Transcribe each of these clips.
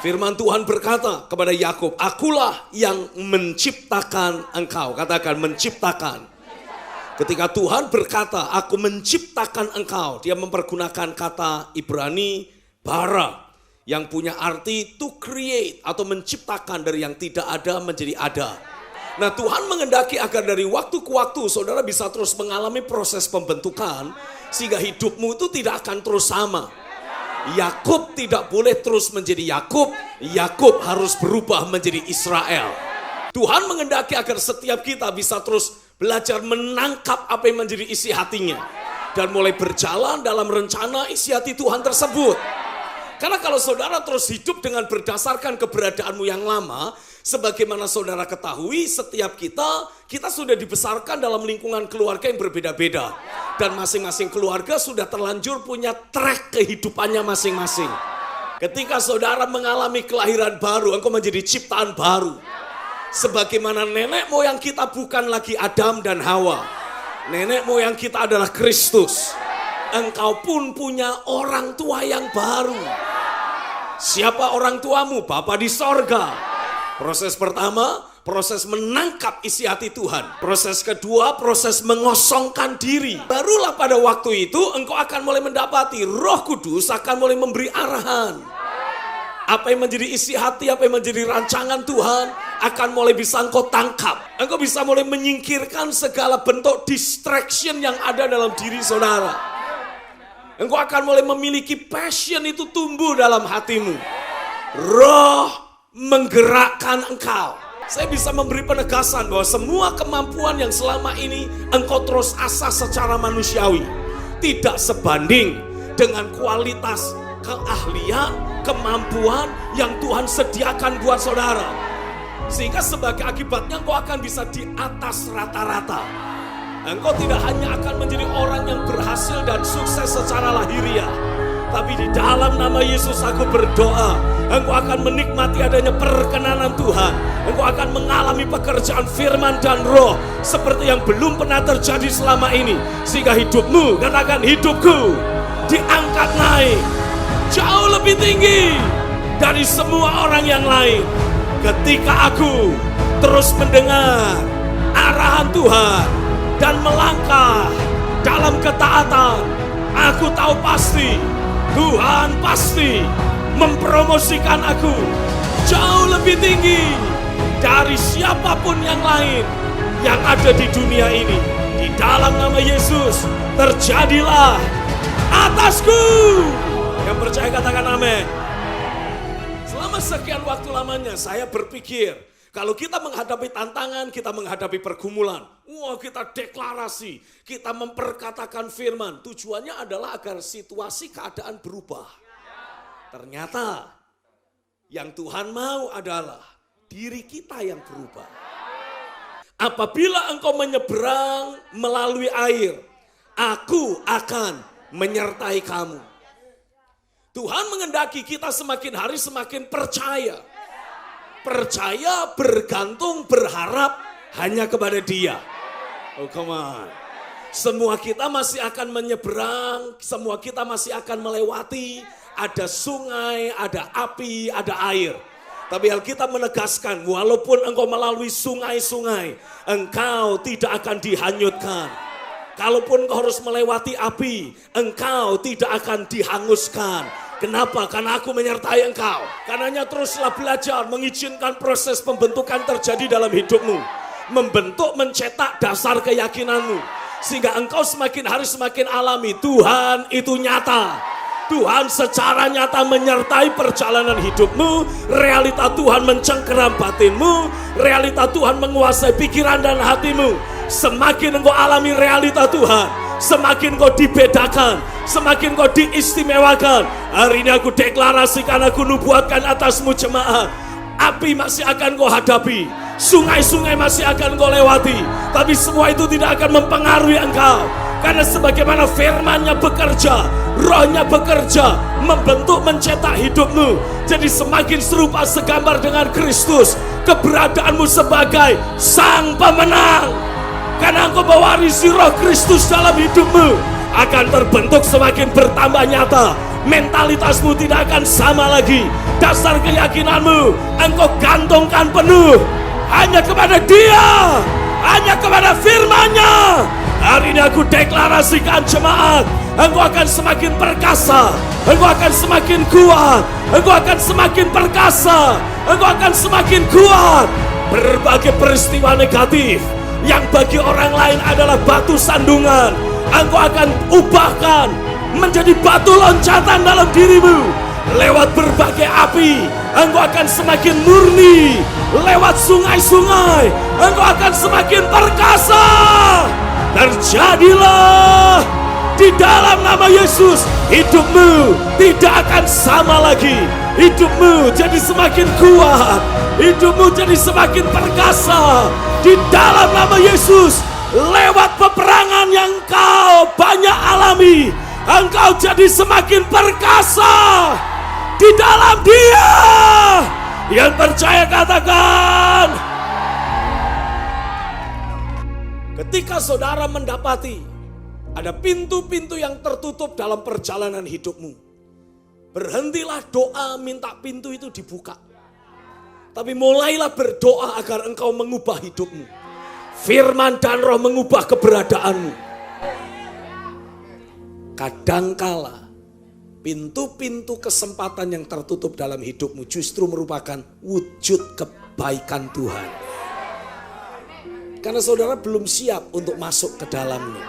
Firman Tuhan berkata kepada Yakub, akulah yang menciptakan engkau. Katakan menciptakan. Ketika Tuhan berkata, aku menciptakan engkau, dia mempergunakan kata Ibrani bara, yang punya arti to create atau menciptakan dari yang tidak ada menjadi ada. Nah, Tuhan menghendaki agar dari waktu ke waktu saudara bisa terus mengalami proses pembentukan, sehingga hidupmu itu tidak akan terus sama. Yakub tidak boleh terus menjadi Yakub, Yakub harus berubah menjadi Israel. Tuhan menghendaki agar setiap kita bisa terus belajar menangkap apa yang menjadi isi hatinya, dan mulai berjalan dalam rencana isi hati Tuhan tersebut. Karena kalau saudara terus hidup dengan berdasarkan keberadaanmu yang lama, sebagaimana saudara ketahui, setiap kita sudah dibesarkan dalam lingkungan keluarga yang berbeda-beda. Dan masing-masing keluarga sudah terlanjur punya track kehidupannya masing-masing. Ketika saudara mengalami kelahiran baru, engkau menjadi ciptaan baru. Sebagaimana nenek moyang kita bukan lagi Adam dan Hawa. Nenek moyang kita adalah Kristus. Engkau pun punya orang tua yang baru. Siapa orang tuamu? Bapa di sorga. Proses pertama, proses menangkap isi hati Tuhan. Proses kedua, proses mengosongkan diri. Barulah pada waktu itu engkau akan mulai mendapati Roh Kudus akan mulai memberi arahan. Apa yang menjadi isi hati, apa yang menjadi rancangan Tuhan akan mulai bisa engkau tangkap. Engkau bisa mulai menyingkirkan segala bentuk distraction yang ada dalam diri saudara. Engkau akan mulai memiliki passion itu tumbuh dalam hatimu. Roh menggerakkan engkau. Saya bisa memberi penegasan bahwa semua kemampuan yang selama ini engkau terus asah secara manusiawi tidak sebanding dengan kualitas keahlian, kemampuan yang Tuhan sediakan buat saudara. Sehingga sebagai akibatnya engkau akan bisa di atas rata-rata. Engkau tidak hanya akan menjadi orang yang berhasil dan sukses secara lahiriah, tapi di dalam nama Yesus aku berdoa, engkau akan menikmati adanya perkenanan Tuhan. Engkau akan mengalami pekerjaan firman dan roh seperti yang belum pernah terjadi selama ini. Sehingga hidupmu, katakan hidupku, diangkat naik jauh lebih tinggi dari semua orang yang lain. Ketika aku terus mendengar arahan Tuhan dan melangkah dalam ketaatan, aku tahu pasti Tuhan pasti mempromosikan aku jauh lebih tinggi dari siapapun yang lain yang ada di dunia ini. Di dalam nama Yesus, terjadilah atasku. Yang percaya katakan amin. Selama sekian waktu lamanya saya berpikir, kalau kita menghadapi tantangan, kita menghadapi pergumulan, kita deklarasi, kita memperkatakan firman, tujuannya adalah agar situasi keadaan berubah. Ternyata yang Tuhan mau adalah diri kita yang berubah. Apabila engkau menyeberang melalui air, aku akan menyertai kamu. Tuhan menghendaki kita semakin hari semakin percaya. Percaya, bergantung, berharap hanya kepada Dia. Oh come on. Semua kita masih akan menyeberang, semua kita masih akan melewati. Ada sungai, ada api, ada air. Tapi Alkitab menegaskan, walaupun engkau melalui sungai-sungai, engkau tidak akan dihanyutkan. Kalaupun engkau harus melewati api, engkau tidak akan dihanguskan. Kenapa? Karena aku menyertai engkau. Karenanya teruslah belajar mengizinkan proses pembentukan terjadi dalam hidupmu. Membentuk, mencetak dasar keyakinanmu. Sehingga engkau semakin hari semakin alami Tuhan itu nyata. Tuhan secara nyata menyertai perjalanan hidupmu. Realita Tuhan mencengkeram batinmu. Realita Tuhan menguasai pikiran dan hatimu. Semakin engkau alami realita Tuhan, semakin kau dibedakan, semakin kau diistimewakan. Hari ini aku deklarasikan, aku nubuatkan atasmu jemaat. Api masih akan kau hadapi, sungai-sungai masih akan kau lewati, tapi semua itu tidak akan mempengaruhi engkau. Karena sebagaimana firman-Nya bekerja, Roh-Nya bekerja, membentuk, mencetak hidupmu. Jadi semakin serupa segambar dengan Kristus. Keberadaanmu sebagai sang pemenang. Karena engkau mewarisi Roh Kristus dalam hidupmu, akan terbentuk semakin bertambah nyata Mentalitasmu tidak akan sama lagi. Dasar keyakinanmu engkau gantungkan penuh hanya kepada Dia, hanya kepada firman-Nya. Hari ini aku deklarasikan jemaat, engkau akan semakin perkasa, engkau akan semakin kuat, engkau akan semakin perkasa, engkau akan semakin kuat. Berbagai peristiwa negatif yang bagi orang lain adalah batu sandungan, engkau akan ubahkan menjadi batu loncatan dalam dirimu. Lewat berbagai api, engkau akan semakin murni. Lewat sungai-sungai, engkau akan semakin perkasa. Terjadilah di dalam nama Yesus. Hidupmu tidak akan sama lagi. Hidupmu jadi semakin kuat. Hidupmu jadi semakin perkasa di dalam nama Yesus. Lewat peperangan yang kau banyak alami, engkau jadi semakin perkasa di dalam Dia. Yang percaya katakan. Ketika saudara mendapati ada pintu-pintu yang tertutup dalam perjalanan hidupmu, berhentilah doa minta pintu itu dibuka. Tapi mulailah berdoa agar engkau mengubah hidupmu. Firman dan Roh mengubah keberadaanmu. Kadangkala pintu-pintu kesempatan yang tertutup dalam hidupmu justru merupakan wujud kebaikan Tuhan. Karena saudara belum siap untuk masuk ke dalamnya.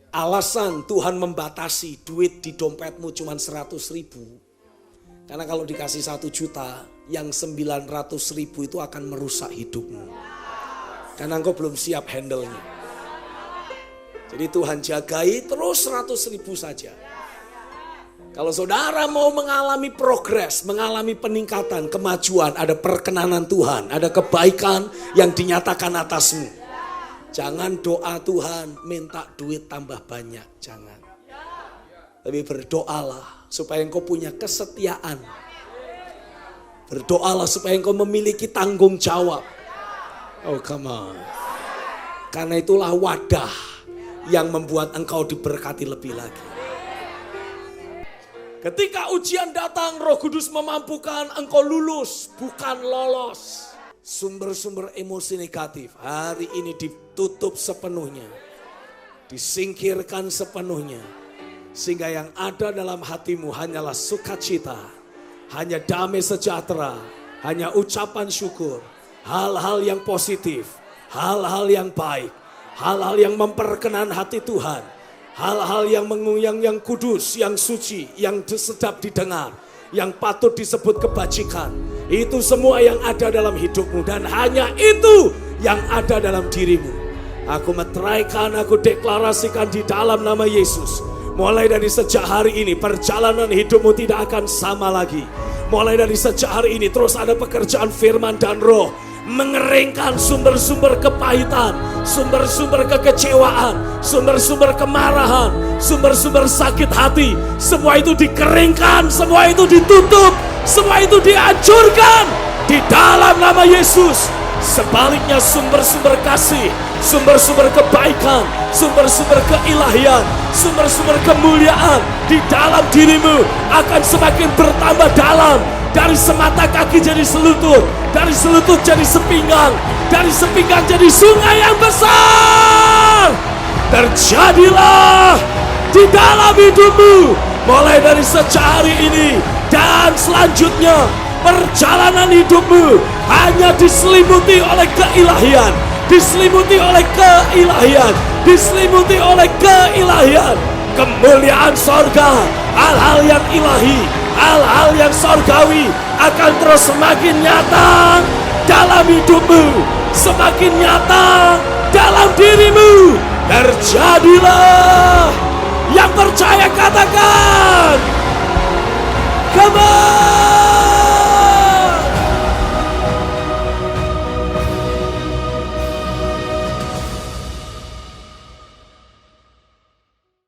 Alasan Tuhan membatasi duit di dompetmu cuma 100.000. Karena kalau dikasih 1 juta, yang 900.000 itu akan merusak hidupmu. Karena engkau belum siap handle-nya. Jadi Tuhan jagai terus 100.000 saja. Kalau saudara mau mengalami progres, mengalami peningkatan, kemajuan, ada perkenanan Tuhan, ada kebaikan yang dinyatakan atasmu. Jangan doa Tuhan minta duit tambah banyak, jangan. Tapi berdoalah supaya engkau punya kesetiaan. Berdoalah supaya engkau memiliki tanggung jawab. Oh come on. Karena itulah wadah yang membuat engkau diberkati lebih lagi. Ketika ujian datang, Roh Kudus memampukan engkau lulus, bukan lolos. Sumber-sumber emosi negatif hari ini ditutup sepenuhnya, disingkirkan sepenuhnya. Sehingga yang ada dalam hatimu hanyalah sukacita, hanya damai sejahtera, hanya ucapan syukur, hal-hal yang positif, hal-hal yang baik, hal-hal yang memperkenan hati Tuhan. Hal-hal yang kudus, yang suci, yang sedap didengar, yang patut disebut kebajikan. Itu semua yang ada dalam hidupmu dan hanya itu yang ada dalam dirimu. Aku meteraikan, aku deklarasikan di dalam nama Yesus. Mulai dari sejak hari ini perjalanan hidupmu tidak akan sama lagi. Mulai dari sejak hari ini terus ada pekerjaan firman dan Roh. Mengeringkan sumber-sumber kepahitan, sumber-sumber kekecewaan, sumber-sumber kemarahan, sumber-sumber sakit hati. Semua itu dikeringkan, semua itu ditutup, semua itu dihancurkan di dalam nama Yesus. Sebaliknya sumber-sumber kasih, sumber-sumber kebaikan, sumber-sumber keilahian, sumber-sumber kemuliaan di dalam dirimu akan semakin bertambah dalam. Dari semata kaki jadi selutut, dari selutut jadi sepinggang, dari sepinggang jadi sungai yang besar. Terjadilah di dalam hidupmu mulai dari sejak hari ini dan selanjutnya. Perjalanan hidupmu hanya diselimuti oleh keilahian, diselimuti oleh keilahian, diselimuti oleh keilahian. Kemuliaan sorga, hal-hal yang ilahi, hal-hal yang sorgawi akan terus semakin nyata dalam hidupmu, semakin nyata dalam dirimu. Terjadilah. Yang percaya katakan, come on.